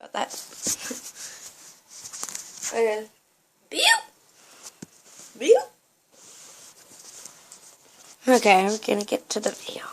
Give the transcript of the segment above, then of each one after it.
about that. Okay. Okay, we're gonna get to the video.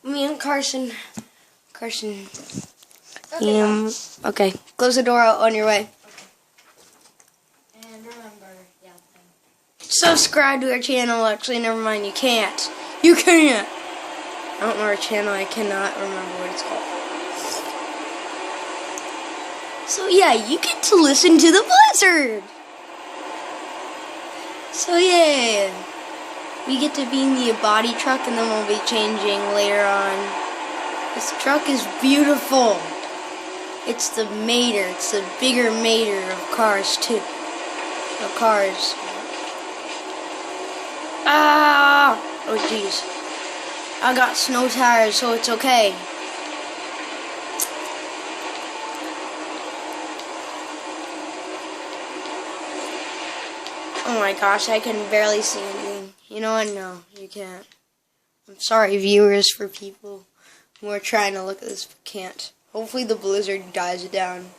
Me and Carson. Okay, close the door out on your way. Okay. And remember, yeah. Subscribe to our channel. Actually, never mind. You can't. You can't. I don't know our channel. I cannot remember what it's called. So yeah, you get to listen to the blizzard. So yeah, we get to be in the body truck, and then we'll be changing later on. This truck is beautiful. It's the mater. It's the bigger mater of cars too. Of cars. Ah! Oh jeez. I got snow tires, so it's okay. Oh my gosh, I can barely see anything. You know what? No, you can't. I'm sorry, viewers, for people who are trying to look at this but can't. Hopefully the blizzard dies it down.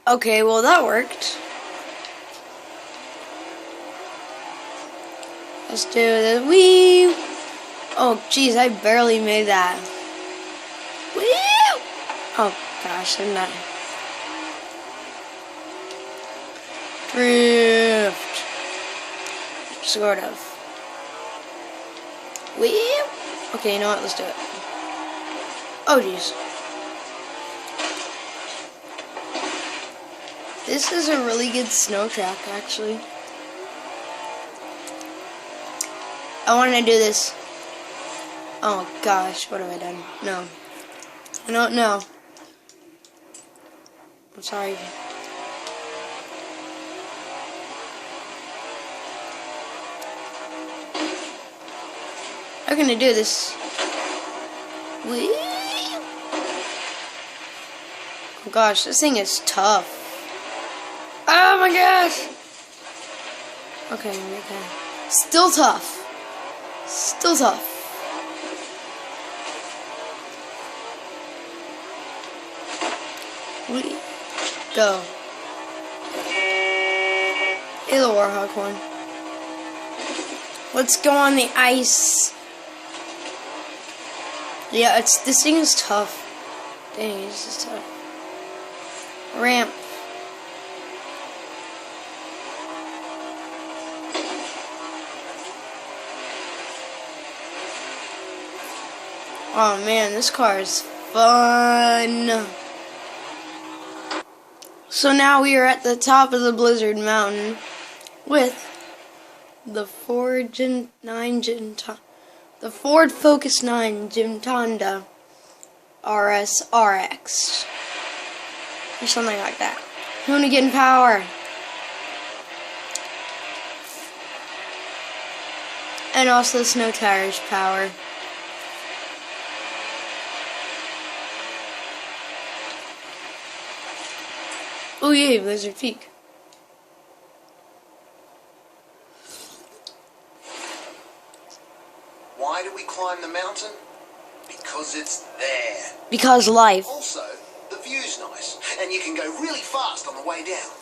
Okay, well that worked. Let's do the wee. Oh jeez, I barely made that. Wee. Oh gosh, I'm not. Drift. Sort of. Wee. Okay, you know what? Let's do it. Oh jeez. This is a really good snow track, actually. I want to do this. Oh gosh, what have I done? No. I don't know. I'm sorry. I'm gonna do this. Whee! Oh gosh, this thing is tough. Oh my gosh! Okay, okay. Still tough. Still tough. We go. Hey, the Warhawk one. Let's go on the ice. Yeah, this thing is tough. Dang, this is tough. Ramp. Oh man, this car is fun. So now we are at the top of the Blizzard Mountain with the Ford Focus 9 Gymtonda RS-RX. Or something like that. Hoonigan power. And also snow tires power. Oh yeah, Blizzard Peak. Why do we climb the mountain? Because it's there. Because life. Also, the view's nice, and you can go really fast on the way down.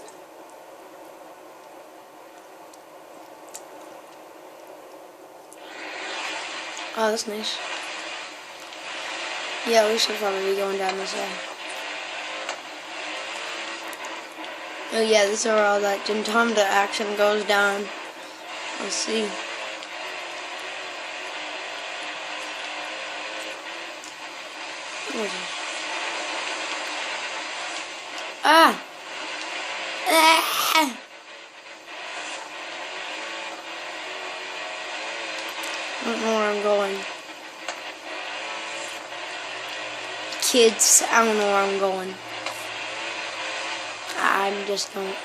Oh, that's nice. Yeah, we should probably be going down this way. Oh yeah, this is where all that Gymtonda action goes down. Let's see. What is it? Ah! Ah! I don't know where I'm going. Kids, I don't know where I'm going. I just don't.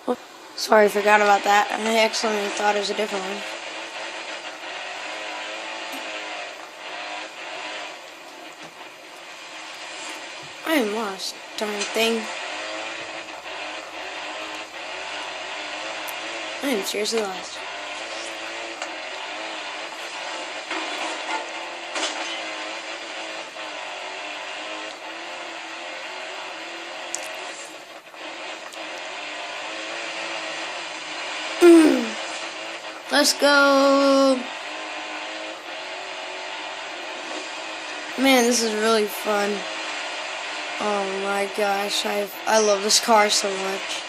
Oh, sorry, I forgot about that. I actually thought it was a different one. I am lost, darn thing. I am seriously lost. Let's go. Man, this is really fun. Oh my gosh, I love this car so much.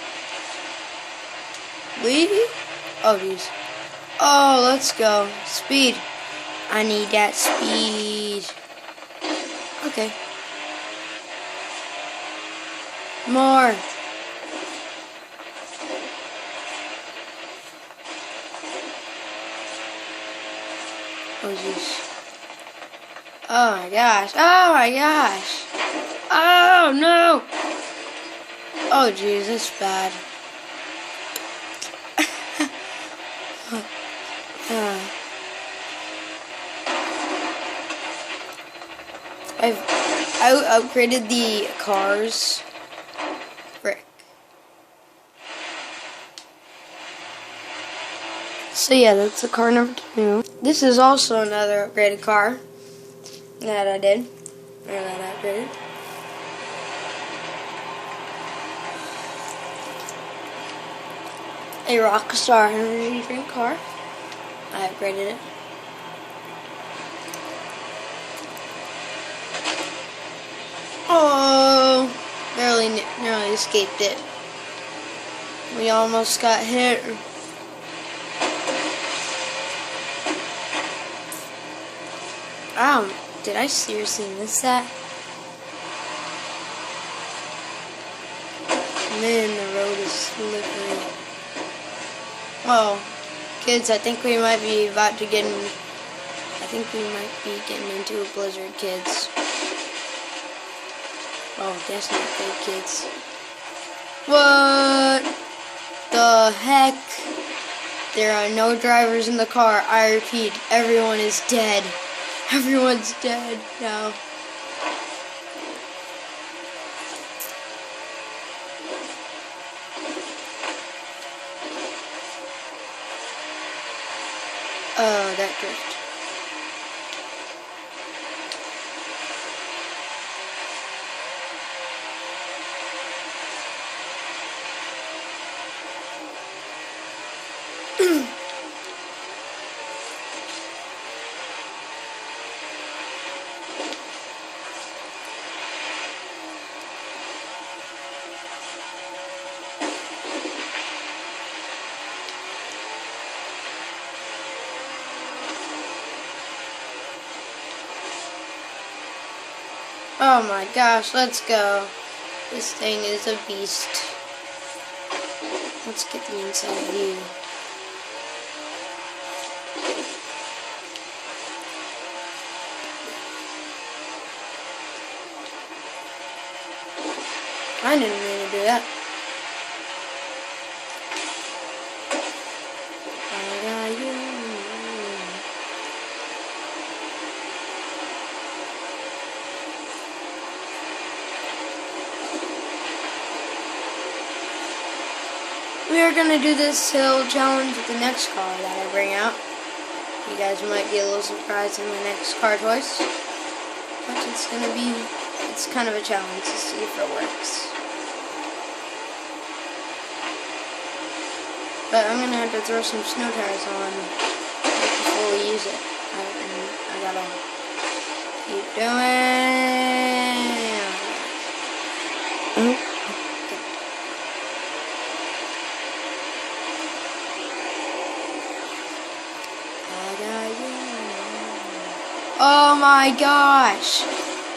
Wee? Oh jeez. Oh, let's go. Speed. I need that speed. Okay. More. Oh jeez. Oh my gosh. Oh my gosh. Oh no. Oh jeez, that's bad. I upgraded the cars. Frick. So yeah, that's the car number 2. This is also another upgraded car that I did. Or that I upgraded. A Rockstar energy drink car. I upgraded it. Oh, narrowly escaped it. We almost got hit. Did I seriously miss that? Man, the road is slippery. Oh, kids, I think we might be getting into a blizzard, kids. Oh, that's not good, kids. What the heck? There are no drivers in the car. I repeat, everyone is dead. Everyone's dead now. Oh, that drift. Oh my gosh, let's go. This thing is a beast. Let's get the inside view. I didn't mean to do that. We are going to do this hill challenge with the next car that I bring out. You guys might be a little surprised in my next car choice. But it's kind of a challenge to see if it works. But I'm going to have to throw some snow tires on before we use it. I gotta keep doing. Oh my gosh!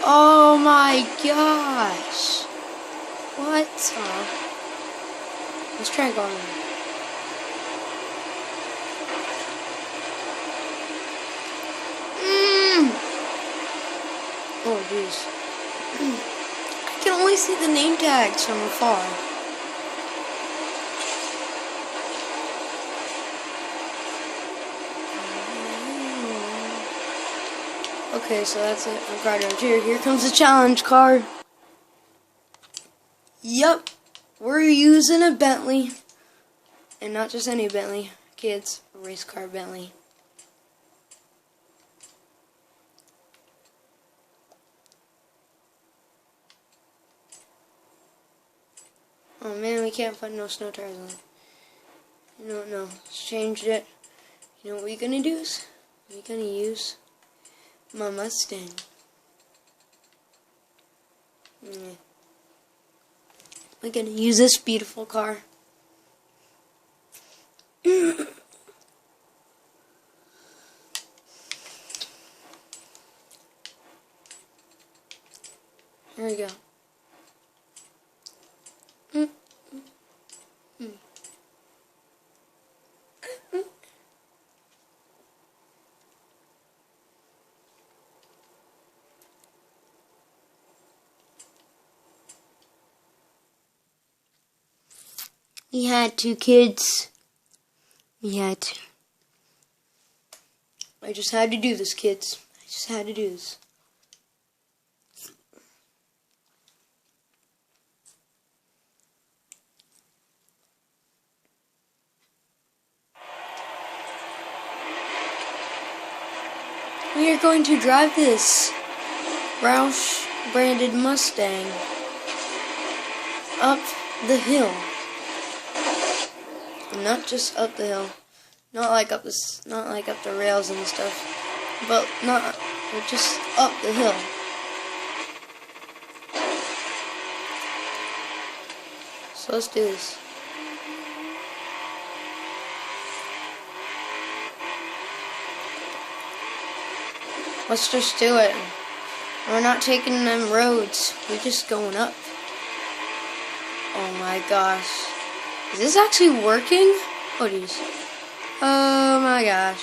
Oh my gosh! What? Let's try going. Oh jeez. I can only see the name tags from afar. Okay, so that's it. I'm car number 2. Here comes the challenge car. Yep, we're using a Bentley. And not just any Bentley, kids. A race car Bentley. Oh man, we can't put no snow tires on. No, it's changed it. You know what we're gonna do is we're gonna use my Mustang. We're gonna use this beautiful car. Here we go. We had two kids. We had to. I just had to do this, kids. I just had to do this. We are going to drive this Roush branded Mustang up the hill. Not just up the hill, not like up the rails and stuff, but just up the hill. So let's do this. Let's just do it. We're not taking them roads. We're just going up. Oh my gosh. Is this actually working? Oh geez. Oh my gosh.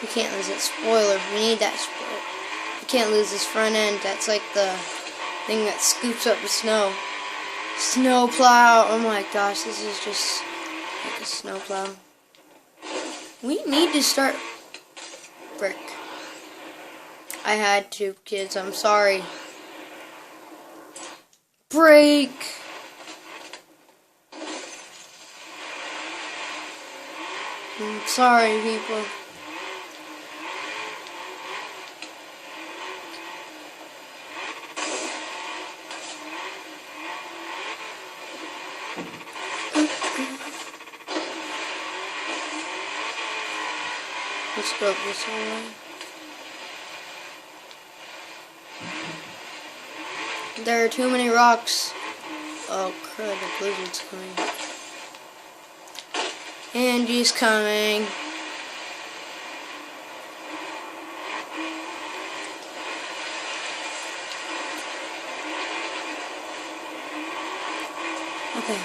We can't lose that spoiler. We need that spoiler. We can't lose this front end. That's like the thing that scoops up the snow. Snow plow. Oh my gosh, this is just like a snow plow. We need to start... Frick. I had to, kids. I'm sorry. Brake. I'm sorry, people. Let's go up this way. There are too many rocks. Oh crud, the blizzard's coming. Andy's coming. Okay.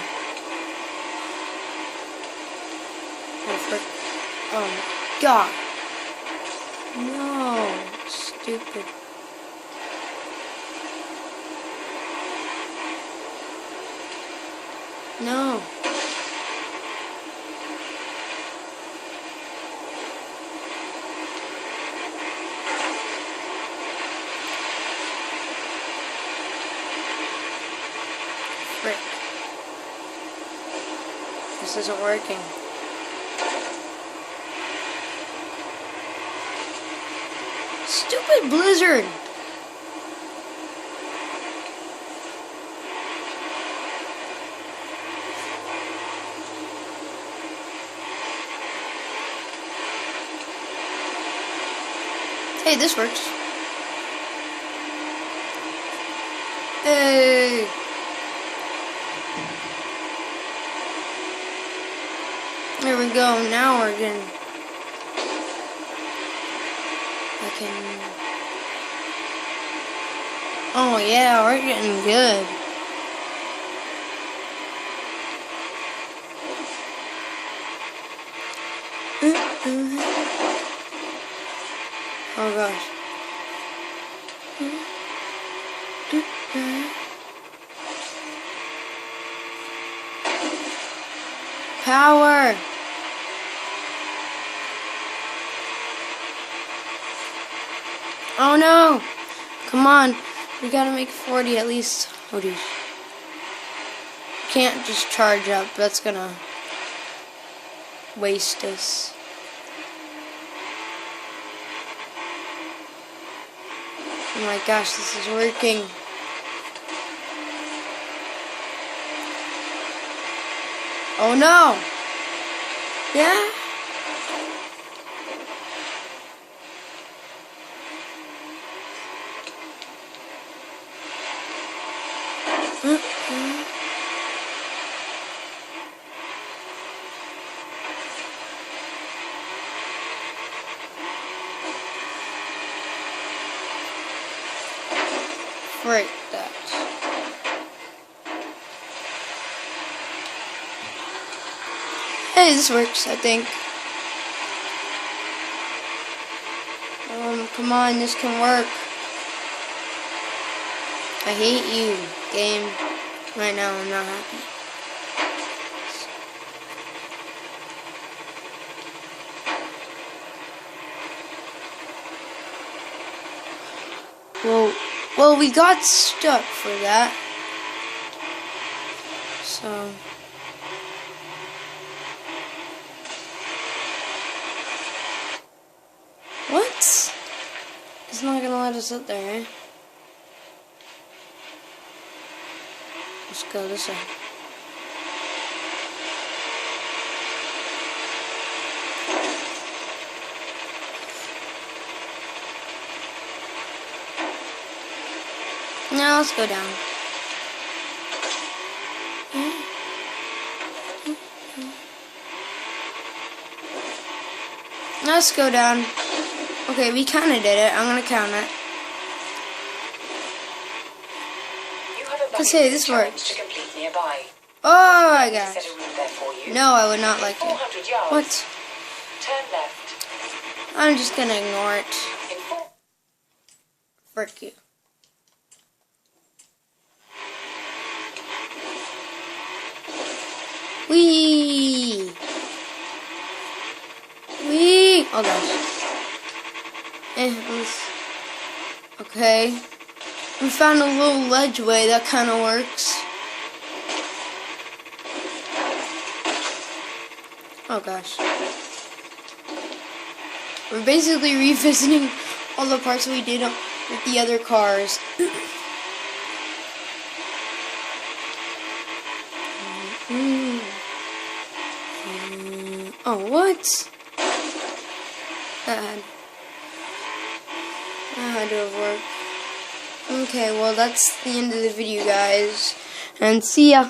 Oh frick. Oh my god. No. Stupid. No. Frick. This isn't working. Stupid blizzard! Hey, this works. Hey! There we go, now we're getting... I can... Oh yeah, we're getting good. Oh gosh. Power! Oh no! Come on. We gotta make 40 at least. Oh geez. Can't just charge up. That's gonna waste us. Oh my gosh, this is working. Oh no! Yeah? Frick that. Hey, this works, I think. Come on, this can work. I hate you, game. Right now, I'm not happy. Well, we got stuck for that. So. What? It's not gonna let us up there, eh? Let's go this way. Now let's go down. Let's go down. Okay, we kind of did it. I'm gonna count it. Let's say this works. Oh my gosh. No, I would not like it. What? Turn left. I'm just gonna ignore it. Frick you. Wee! Wee! Oh gosh. Okay. We found a little ledgeway that kind of works. Oh gosh. We're basically revisiting all the parts we did with the other cars. Oh, what? That had to have worked. Okay, well, that's the end of the video, guys. And see ya.